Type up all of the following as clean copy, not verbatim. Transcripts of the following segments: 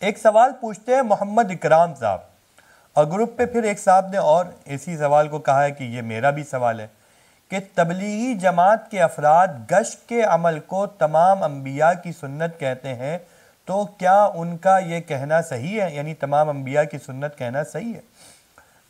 ایک سوال پوچھتے ہیں محمد اکرام صاحب، اور گروپ پہ پھر ایک صاحب نے اور اسی سوال کو کہا ہے کہ یہ میرا بھی سوال ہے کہ تبلیغی جماعت کے افراد گشت کے عمل کو تمام انبیاء کی سنت کہتے ہیں، تو کیا ان کا یہ کہنا صحیح ہے؟ یعنی تمام انبیاء کی سنت کہنا صحیح ہے؟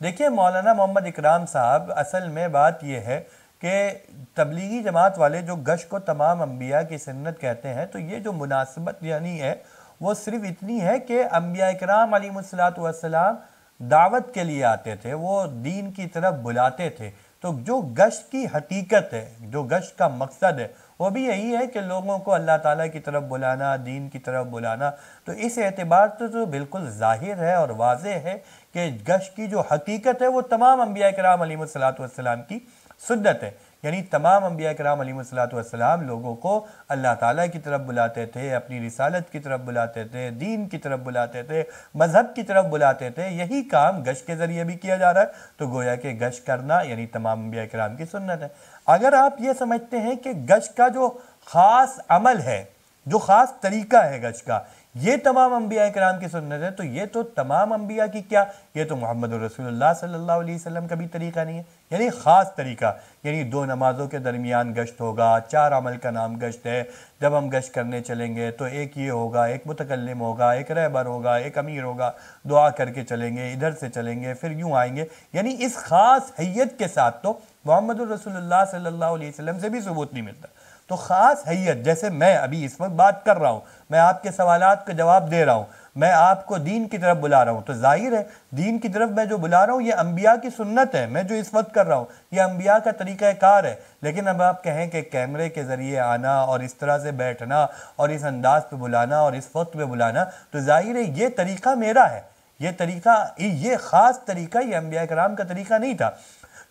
دیکھیں مولانا محمد اکرام صاحب، اصل میں بات یہ ہے کہ تبلیغی جماعت والے جو گشت کو تمام انبیاء کی سنت کہتے ہیں، تو یہ جو مناسبت یعنی ہے وہ صرف اتنی ہے کہ انبیاء اکرام علیہ السلام دعوت کے لیے آتے تھے، وہ دین کی طرف بلاتے تھے، تو جو گشت کی حقیقت ہے، جو گشت کا مقصد ہے، وہ بھی یہی ہے کہ لوگوں کو اللہ تعالیٰ کی طرف بلانا، دین کی طرف بلانا۔ تو اس اعتبار سے تو بالکل ظاہر ہے اور واضح ہے کہ گشت کی جو حقیقت ہے وہ تمام انبیاء کرام علیہ السلام کی سنت ہے۔ یعنی تمام انبیاء کرام علیہ السلام لوگوں کو اللہ تعالیٰ کی طرف بلاتے تھے، اپنی رسالت کی طرف بلاتے تھے، دین کی طرف بلاتے تھے، مذہب کی طرف بلاتے تھے۔ یہی کام گشت کے ذریعے بھی کیا جا رہا ہے، تو گویا کہ گشت کرنا یعنی تمام انبیاء کرام کی سنت ہے۔ اگر آپ یہ سمجھتے ہیں کہ گشت کا جو خاص عمل ہے، جو خاص طریقہ ہے گشت کا، یہ تمام انبیاء کرام کی سنت ہے، تو یہ تو تمام انبیاء کی کیا، یہ تو محمد رسول اللہ صلی اللہ علیہ وسلم کا بھی طریقہ نہیں ہے۔ یعنی خاص طریقہ، یعنی 2 نمازوں کے درمیان گشت ہوگا، 4 عمل کا نام گشت ہے، جب ہم گشت کرنے چلیں گے تو ایک یہ ہوگا، ایک متکلم ہوگا، ایک رہبر ہوگا، ایک امیر ہوگا، دعا کر کے چلیں گے، ادھر سے چلیں گے، پھر یوں آئیں گے۔ یعنی اس خاص حیت کے ساتھ تو محمد رسول اللہ صلی اللہ علیہ وسلم سے بھی ثبوت نہیں ملتا۔ تو خاص حیت، جیسے میں ابھی اس وقت بات کر رہا ہوں، میں آپ کے سوالات کا جواب دے رہا ہوں، میں آپ کو دین کی طرف بلا رہا ہوں، تو ظاہر ہے دین کی طرف میں جو بلا رہا ہوں یہ انبیاء کی سنت ہے۔ میں جو اس وقت کر رہا ہوں یہ انبیاء کا طریقہ کار ہے۔ لیکن اب آپ کہیں کہ کیمرے کے ذریعے آنا اور اس طرح سے بیٹھنا اور اس انداز پہ بلانا اور اس وقت پہ بلانا، تو ظاہر ہے یہ طریقہ میرا ہے، یہ طریقہ، یہ خاص طریقہ یہ انبیاء کرام کا طریقہ نہیں تھا،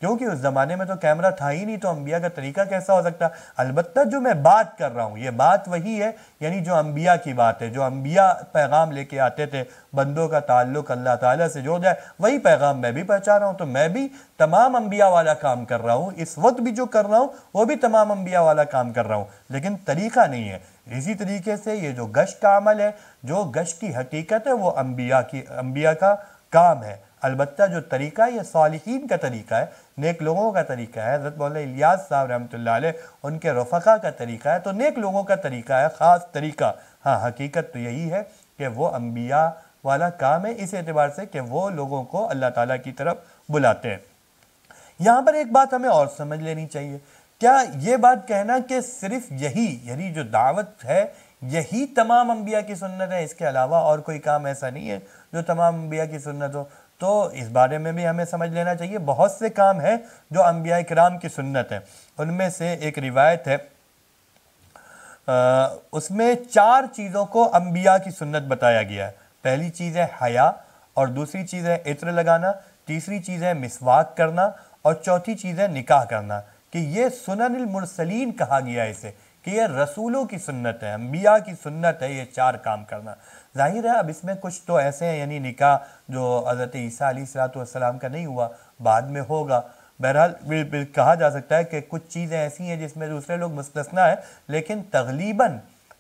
کیونکہ اس زمانے میں تو کیمرہ تھا ہی نہیں، تو انبیاء کا طریقہ کیسا ہو سکتا؟ البتہ جو میں بات کر رہا ہوں یہ بات وہی ہے، یعنی جو انبیاء کی بات ہے، جو انبیاء پیغام لے کے آتے تھے، بندوں کا تعلق اللہ تعالیٰ سے جوڑ جائے، وہی پیغام میں بھی پہنچا رہا ہوں۔ تو میں بھی تمام انبیاء والا کام کر رہا ہوں، اس وقت بھی جو کر رہا ہوں وہ بھی تمام انبیاء والا کام کر رہا ہوں، لیکن طریقہ نہیں ہے۔ اسی طریقے سے یہ جو گشت کا عمل ہے، جو گشت کی حقیقت ہے، وہ انبیاء کا کام ہے۔ البتہ جو طریقہ ہے یہ صالحین کا طریقہ ہے، نیک لوگوں کا طریقہ ہے۔ حضرت مولانا الیاس صاحب رحمۃ اللہ علیہ ان کے رفقا کا طریقہ ہے، تو نیک لوگوں کا طریقہ ہے، خاص طریقہ۔ ہاں حقیقت تو یہی ہے کہ وہ انبیاء والا کام ہے، اس اعتبار سے کہ وہ لوگوں کو اللہ تعالیٰ کی طرف بلاتے ہیں۔ یہاں پر ایک بات ہمیں اور سمجھ لینی چاہیے، کیا یہ بات کہنا کہ صرف یہی یعنی جو دعوت ہے یہی تمام انبیاء کی سنت ہے، اس کے علاوہ اور کوئی کام ایسا نہیں ہے جو تمام انبیاء کی سنت ہو؟ تو اس بارے میں بھی ہمیں سمجھ لینا چاہیے، بہت سے کام ہیں جو انبیاء کرام کی سنت ہیں۔ ان میں سے ایک روایت ہے، اس میں 4 چیزوں کو انبیاء کی سنت بتایا گیا ہے۔ پہلی چیز ہے حیا، اور دوسری چیز ہے عطر لگانا، تیسری چیز ہے مسواک کرنا، اور چوتھی چیز ہے نکاح کرنا، کہ یہ سنن المرسلین کہا گیا ہے اسے، کہ یہ رسولوں کی سنت ہے، انبیاء کی سنت ہے یہ 4 کام کرنا۔ ظاہر ہے اب اس میں کچھ تو ایسے ہیں، یعنی نکاح جو حضرت عیسیٰ علیہ السلام کا نہیں ہوا، بعد میں ہوگا۔ بہرحال کہا جا سکتا ہے کہ کچھ چیزیں ایسی ہیں جس میں دوسرے لوگ مستثنیٰ ہیں، لیکن تغلیباً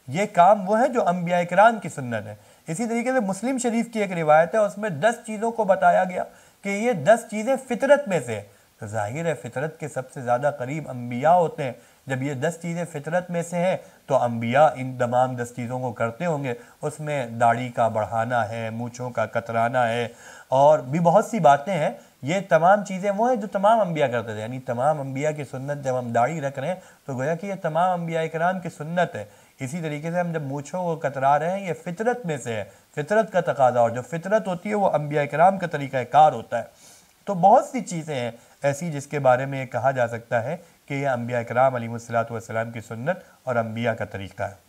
یہ کام وہ ہے جو انبیاء کرام کی سنت ہے۔ اسی طریقے سے مسلم شریف کی ایک روایت ہے، اس میں 10 چیزوں کو بتایا گیا کہ یہ 10 چیزیں فطرت میں سے، تو ظاہر ہے فطرت کے سب سے زیادہ قریب انبیاء ہوتے ہیں۔ جب یہ 10 چیزیں فطرت میں سے ہیں تو انبیاء ان تمام 10 چیزوں کو کرتے ہوں گے۔ اس میں داڑھی کا بڑھانا ہے، مونچھوں کا کترانا ہے، اور بھی بہت سی باتیں ہیں۔ یہ تمام چیزیں وہ ہیں جو تمام انبیاء کرتے تھے، یعنی تمام انبیاء کی سنت۔ جب ہم داڑھی رکھ رہے ہیں تو گویا کہ یہ تمام انبیاء کرام کی سنت ہے۔ اسی طریقے سے ہم جب مونچھوں کو کترا رہے ہیں یہ فطرت میں سے ہے، فطرت کا تقاضا، اور جو فطرت ہوتی ہے وہ انبیاء کرام کا طریقہ کار ہوتا ہے۔ تو بہت سی چیزیں ہیں ایسی جس کے بارے میں یہ کہا جا سکتا ہے کہ یہ انبیاء کرام علیہ السلام کی سنت اور انبیاء کا طریقہ ہے۔